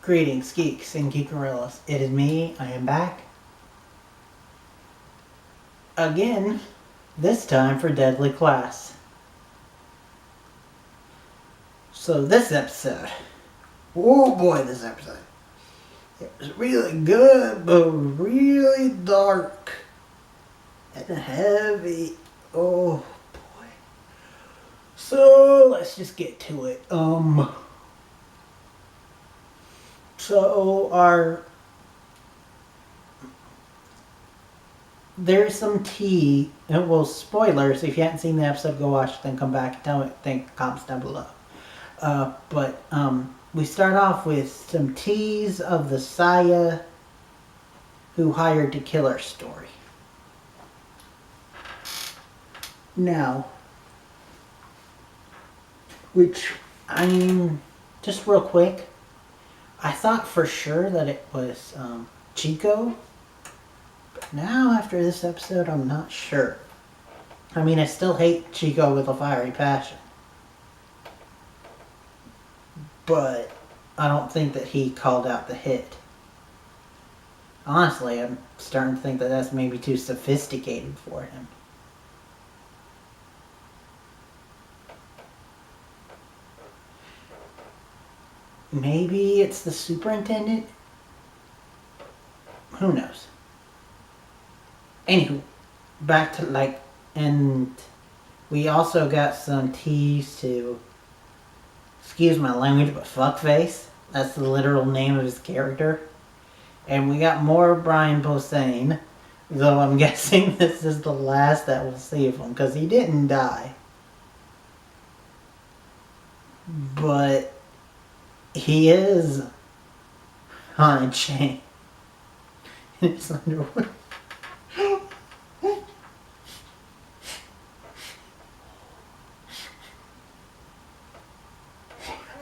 Greetings, geeks and geekerillas. It is me. I am back. Again, this time for Deadly Class. So this episode, oh boy, this episode. It was really good, but really dark and heavy. Oh boy. So let's just get to it. There's some tea, well, spoilers. If you haven't seen the episode, go watch it, then come back and tell me, think comments down below. We start off with some tease of the Saya who hired to kill her story. Now, just real quick, I thought for sure that it was Chico. But now, after this episode, I'm not sure. I mean, I still hate Chico with a fiery passion. But I don't think that he called out the hit. Honestly, I'm starting to think that that's maybe too sophisticated for him. Maybe it's the superintendent? Who knows? Anywho, back to and we also got some tease to, excuse my language, but fuckface. That's the literal name of his character. And we got more of Brian Posehn, though I'm guessing this is the last that we'll see of him, because he didn't die. But he is on a chain in his underwear.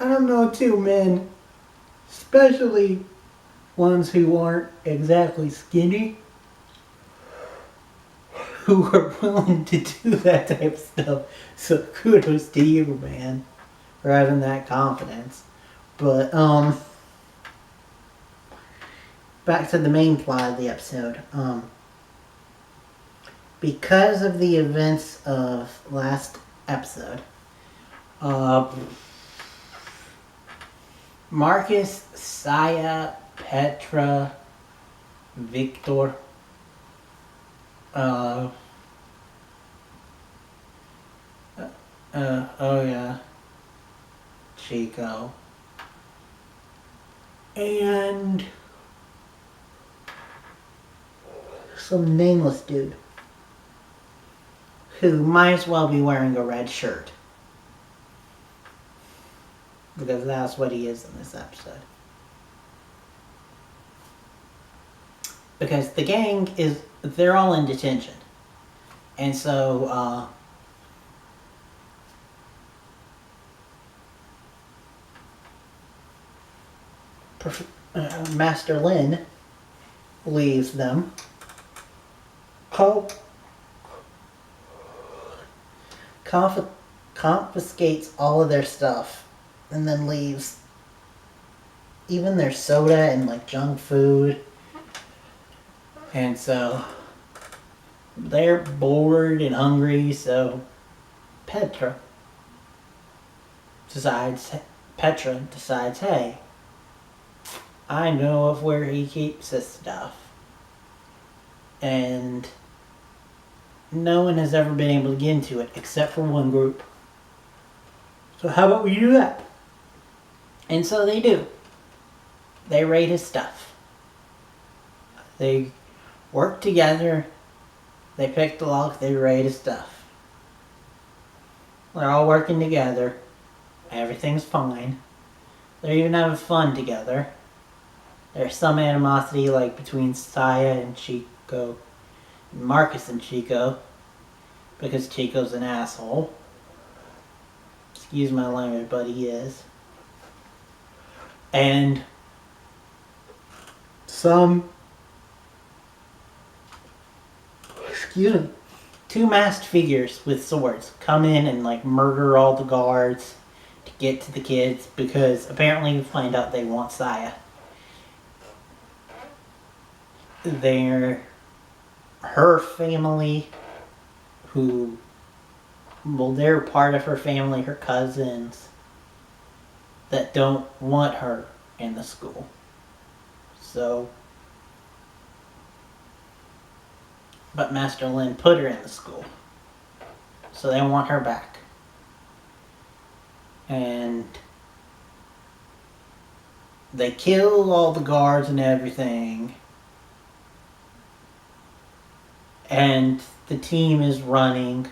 I don't know, too, men, especially ones who aren't exactly skinny, who are willing to do that type of stuff. So kudos to you, man, for having that confidence. But back to the main plot of the episode. Because of the events of last episode, Marcus, Saya, Petra, Victor, oh yeah, Chico, and some nameless dude who might as well be wearing a red shirt. Because that's what he is in this episode. Because the gang they're all in detention. And so, Master Lin leaves them. Confiscates all of their stuff. And then leaves even their soda and junk food. And so they're bored and hungry, so Petra decides, hey, I know of where he keeps this stuff. And no one has ever been able to get into it except for one group. So how about we do that? And so they do. They raid his stuff. They work together. They pick the lock. They raid his stuff. They're all working together. Everything's fine. They're even having fun together. There's some animosity between Saya and Chico. Marcus and Chico. Because Chico's an asshole. Excuse my language, but he is. And two masked figures with swords come in and murder all the guards to get to the kids, because apparently we find out they want Saya. her family, they're part of her family, her cousins, that don't want her in the school. So, but Master Lin put her in the school. So they want her back. And they kill all the guards and everything. And the team is running.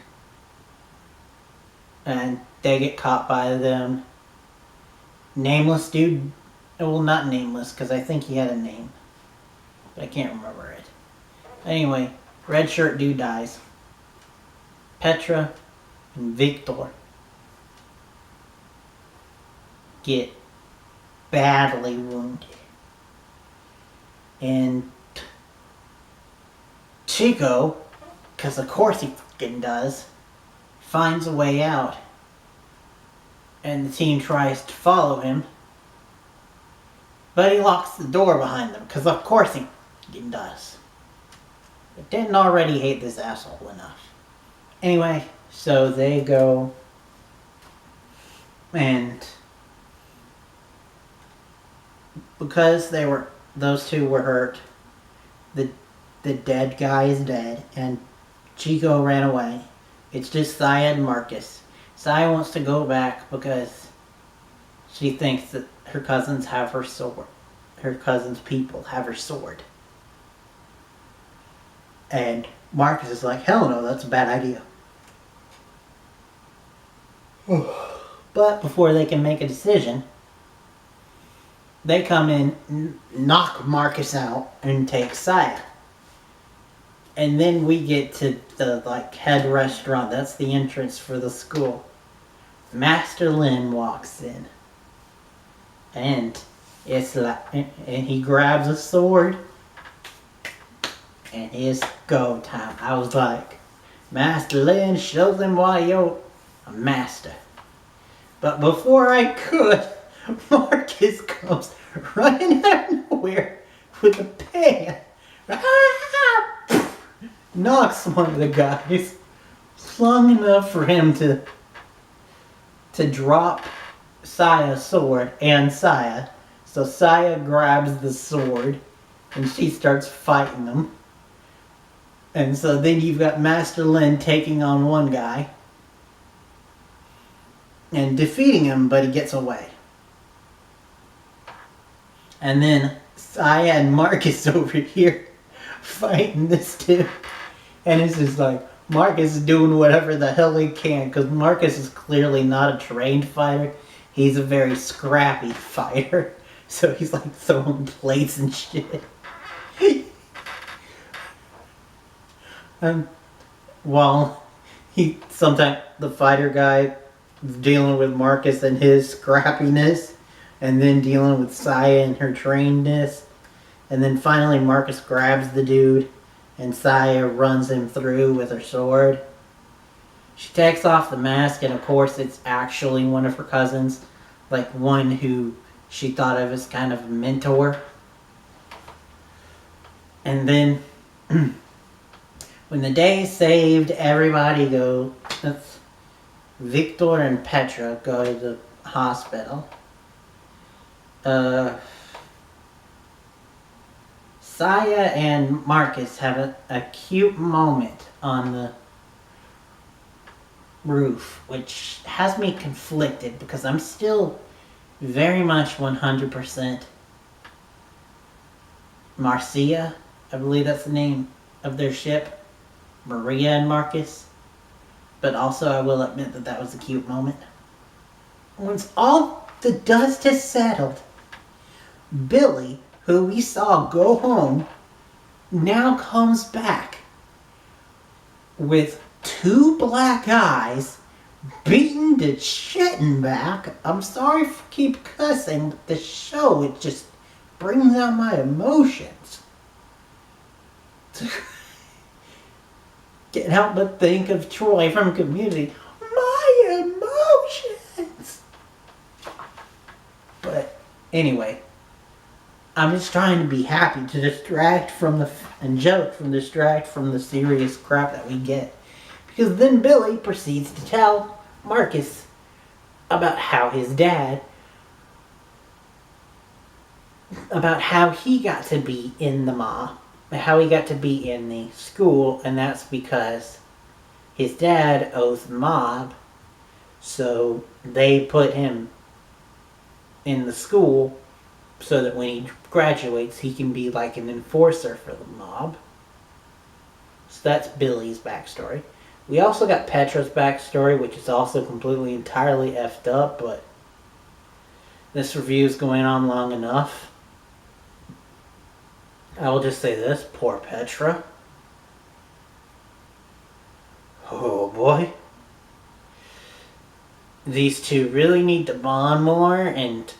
And they get caught by them. Nameless dude. Well, not nameless, because I think he had a name. But I can't remember it. Anyway, red shirt dude dies. Petra and Victor get badly wounded. And Chico, because of course he fucking does, finds a way out. And the team tries to follow him. But he locks the door behind them, because of course he fucking does. But didn't already hate this asshole enough. Anyway, so they go and because those two were hurt, the dead guy is dead and Chico ran away. It's just Saya and Marcus. Saya wants to go back because she thinks that her cousins have her sword. Her cousin's people have her sword. And Marcus is like, hell no, that's a bad idea. But before they can make a decision, they come in, knock Marcus out, and take Saya. And then we get to the head restaurant. That's the entrance for the school. Master Lin walks in. And it's and he grabs a sword. And it's go time. I was like, Master Lin, show them why you're a master. But before I could, Marcus comes running out of nowhere with a pan. Knocks one of the guys long enough for him to drop Saya's sword and Saya. So Saya grabs the sword and she starts fighting them. And so then you've got Master Lin taking on one guy and defeating him, but he gets away. And then Saya and Marcus over here fighting this dude. And it's just like, Marcus is doing whatever the hell he can, because Marcus is clearly not a trained fighter. He's a very scrappy fighter. So he's like throwing plates and shit. And while sometimes the fighter guy is dealing with Marcus and his scrappiness, and then dealing with Saya and her trainedness, and then finally Marcus grabs the dude and Saya runs him through with her sword. She takes off the mask, and of course it's actually one of her cousins, like one who she thought of as kind of a mentor. And then when the day is saved, everybody goes. Victor and Petra go to the hospital. Saya and Marcus have a cute moment on the roof, which has me conflicted because I'm still very much 100% Marcia. I believe that's the name of their ship. Maria and Marcus. But also I will admit that that was a cute moment. Once all the dust has settled, Billy, who we saw go home, now comes back with two black eyes, beaten the shitting back. I'm sorry for keep cussing, but the show, it just brings out my emotions. Can't help but think of Troy from Community. My emotions! But anyway, I'm just trying to be happy to distract from distract from the serious crap that we get. Because then Billy proceeds to tell Marcus about how his dad, about how he got to be in the mob, how he got to be in the school, and that's because his dad owes the mob, so they put him in the school so that when he graduates, he can be like an enforcer for the mob. So that's Billy's backstory. We also got Petra's backstory, which is also completely, entirely effed up, but this review is going on long enough. I will just say this, poor Petra. Oh boy. These two really need to bond more and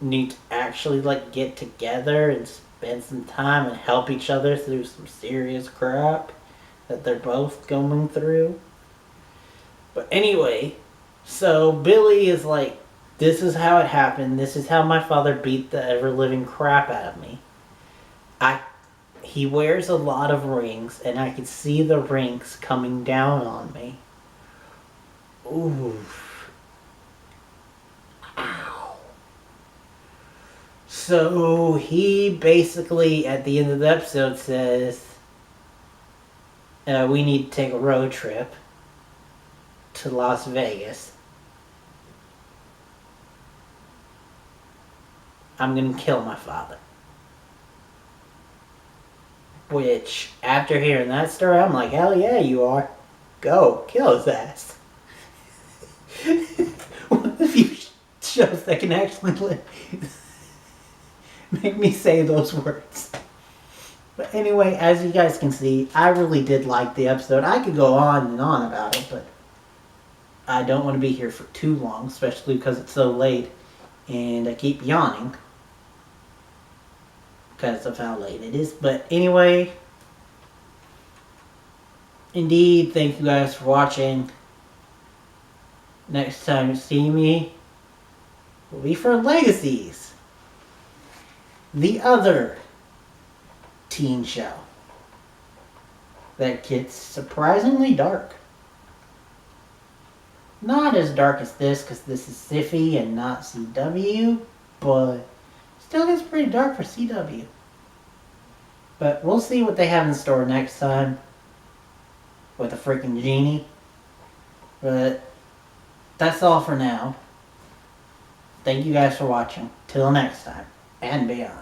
need to actually get together and spend some time and help each other through some serious crap that they're both going through. But anyway, so Billy is like, this is how it happened. This is how my father beat the ever-living crap out of me. He wears a lot of rings, and I can see the rings coming down on me. Ooh. Ow. So he basically, at the end of the episode, says, we need to take a road trip to Las Vegas. I'm gonna kill my father. Which, after hearing that story, I'm like, hell yeah, you are. Go, kill his ass. What a few shows that can actually make me say those words. But anyway, as you guys can see, I really did like the episode. I could go on and on about it, but I don't want to be here for too long, especially because it's so late. And I keep yawning because of how late it is. But anyway, indeed, thank you guys for watching. Next time you see me will be for Legacies, the other teen show that gets surprisingly dark. Not as dark as this, because this is Syfy and not CW, but still gets pretty dark for CW. But we'll see what they have in store next time with a freaking genie. But that's all for now. Thank you guys for watching. Till next time, and beyond.